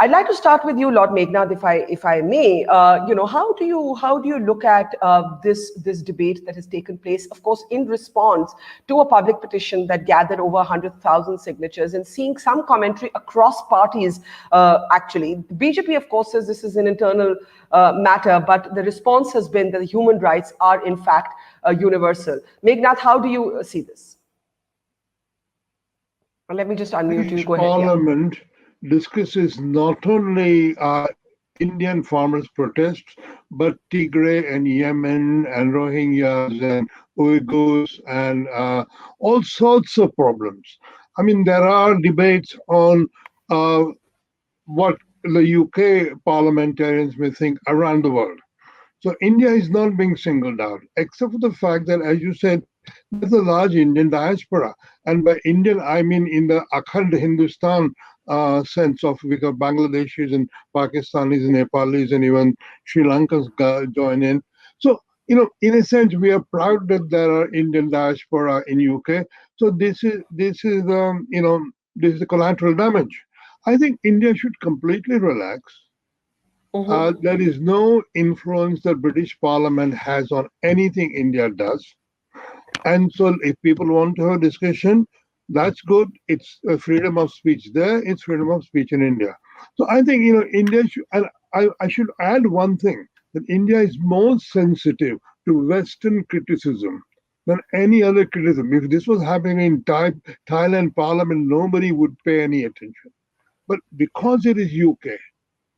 I'd like to start with you, Lord Meghnad, if I may. How do you look at this debate that has taken place, of course, in response to a public petition that gathered over 100,000 signatures, and seeing some commentary across parties? Actually, the BJP, of course, says this is an internal matter, but the response has been that the human rights are in fact universal. Meghnad, how do you see this? Well, let me just unmute you. Go ahead. Parliament discusses not only Indian farmers' protests, but Tigray and Yemen and Rohingyas and Uyghurs and all sorts of problems. I mean, there are debates on what the UK parliamentarians may think around the world. So India is not being singled out, except for the fact that, as you said, there's a large Indian diaspora. And by Indian, I mean in the Akhand Hindustan sense of, because Bangladeshis and Pakistanis and Nepalis and even Sri Lankans join in. So, in a sense, we are proud that there are Indian diaspora in UK. So this is the collateral damage. I think India should completely relax. There is no influence that British Parliament has on anything India does. And so if people want to have a discussion, that's good. It's a freedom of speech there. It's freedom of speech in India. So I think, India should, and I should add one thing, that India is more sensitive to Western criticism than any other criticism. If this was happening in Thailand Parliament, nobody would pay any attention. But because it is UK,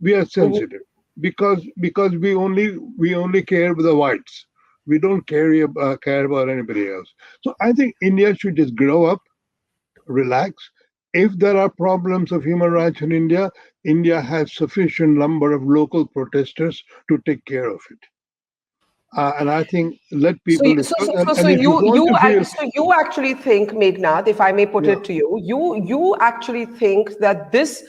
we are sensitive. Because we only care about the whites. We don't care about anybody else. So I think India should just grow up, relax. If there are problems of human rights in India, India has sufficient number of local protesters to take care of it. And I think let people. So you actually think, Meghnad, if I may put it to you, you actually think that this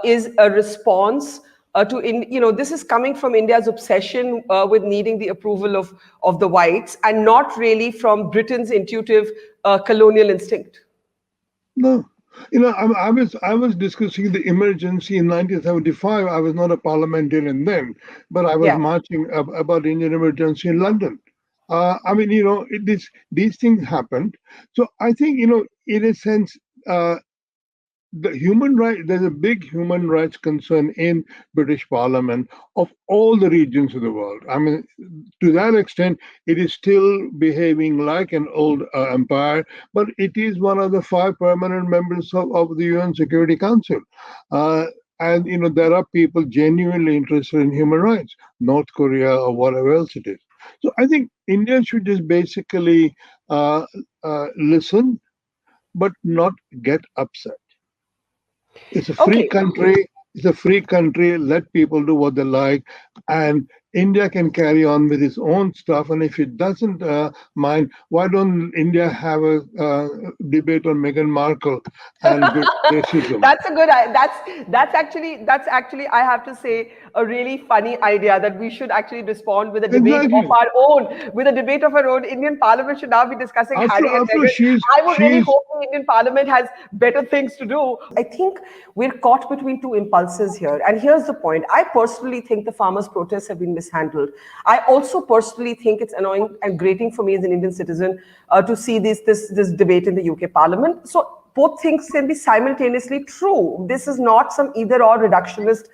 is a response this is coming from India's obsession with needing the approval of the whites, and not really from Britain's intuitive colonial instinct. No, I was discussing the emergency in 1975. I was not a parliamentarian then, but I was marching about Indian emergency in London. These things happened. So I think, in a sense, the human right, there's a big human rights concern in British Parliament of all the regions of the world. I mean, to that extent, it is still behaving like an old empire, but it is one of the 5 permanent members of the UN Security Council. And, there are people genuinely interested in human rights, North Korea or whatever else it is. So I think India should just basically listen, but not get upset. It's a free country. It's a free country. Let people do what they like, and India can carry on with its own stuff. And if it doesn't mind, why don't India have a debate on Meghan Markle and racism? That's a good. That's actually I have to say a really funny idea, that we should actually respond with a debate of our own. With a debate of our own, Indian Parliament should now be discussing Harry and Meghan. I would really hope the Indian Parliament has better things to do. I think we're caught between two impulses here, and here's the point. I personally think the farmers' protests have been mishandled. I also personally think it's annoying and grating for me as an Indian citizen to see this debate in the UK Parliament. So both things can be simultaneously true. This is not some either-or reductionist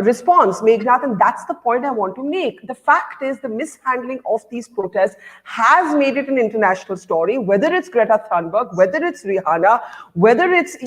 response, Meghnad, and that's the point I want to make. The fact is, the mishandling of these protests has made it an international story, whether it's Greta Thunberg, whether it's Rihanna, whether it's,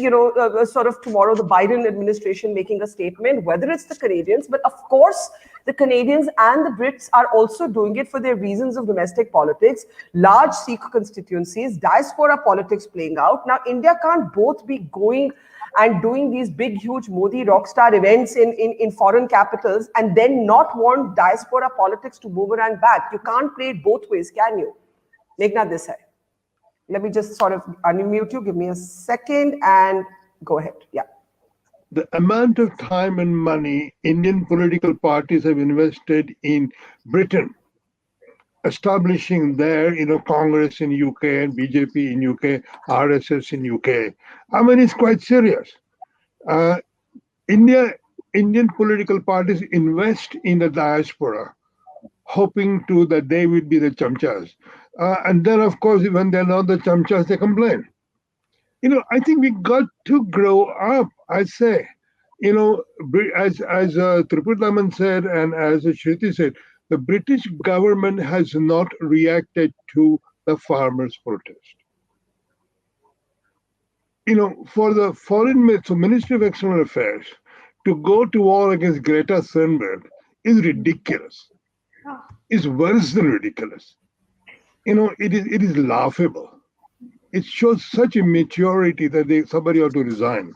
sort of tomorrow the Biden administration making a statement, whether it's the Canadians. But of course, the Canadians and the Brits are also doing it for their reasons of domestic politics, large Sikh constituencies, diaspora politics playing out. Now, India can't both be going and doing these big, huge Modi rockstar events in foreign capitals and then not want diaspora politics to boomerang back. You can't play it both ways, can you? Meghnad Desai. Let me just sort of unmute you. Give me a second and go ahead. Yeah. The amount of time and money Indian political parties have invested in Britain, establishing their, Congress in UK and BJP in UK, RSS in UK. I mean, it's quite serious. India Indian political parties invest in the diaspora, hoping to that they will be the chamchas. And then, of course, when they're not the chamchas, they complain. I think we got to grow up. I say, as Tripurdaman said, and as Shruti said, the British government has not reacted to the farmers' protest. For the so Ministry of External Affairs to go to war against Greta Thunberg is ridiculous. It's worse than ridiculous. It is laughable. It shows such immaturity that somebody ought to resign.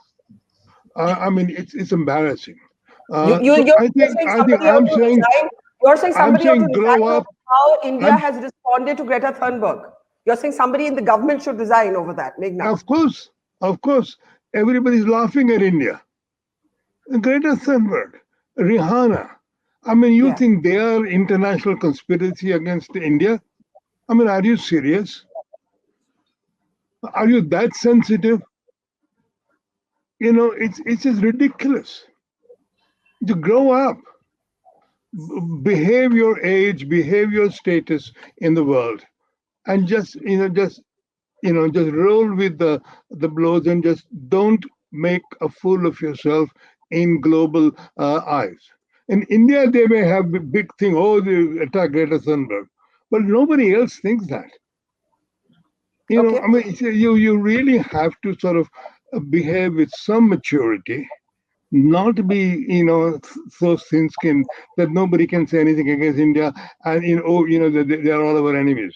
I mean, it's embarrassing. So I think You're saying I'm somebody ought to saying resign grow over up. how India has responded to Greta Thunberg. You're saying somebody in the government should resign over that, Meghnad. Of course, everybody's laughing at India. Greta Thunberg, Rihanna. I mean, you think they are international conspiracy against India? I mean, are you serious? Are you that sensitive? It's just ridiculous. To grow up, behave your age, behave your status in the world, and just roll with the blows and just don't make a fool of yourself in global eyes. In India, they may have a big thing. Oh, they attack Greta Thunberg, but nobody else thinks that. I mean, you really have to sort of behave with some maturity, not be so thin-skinned that nobody can say anything against India, and they're all our enemies.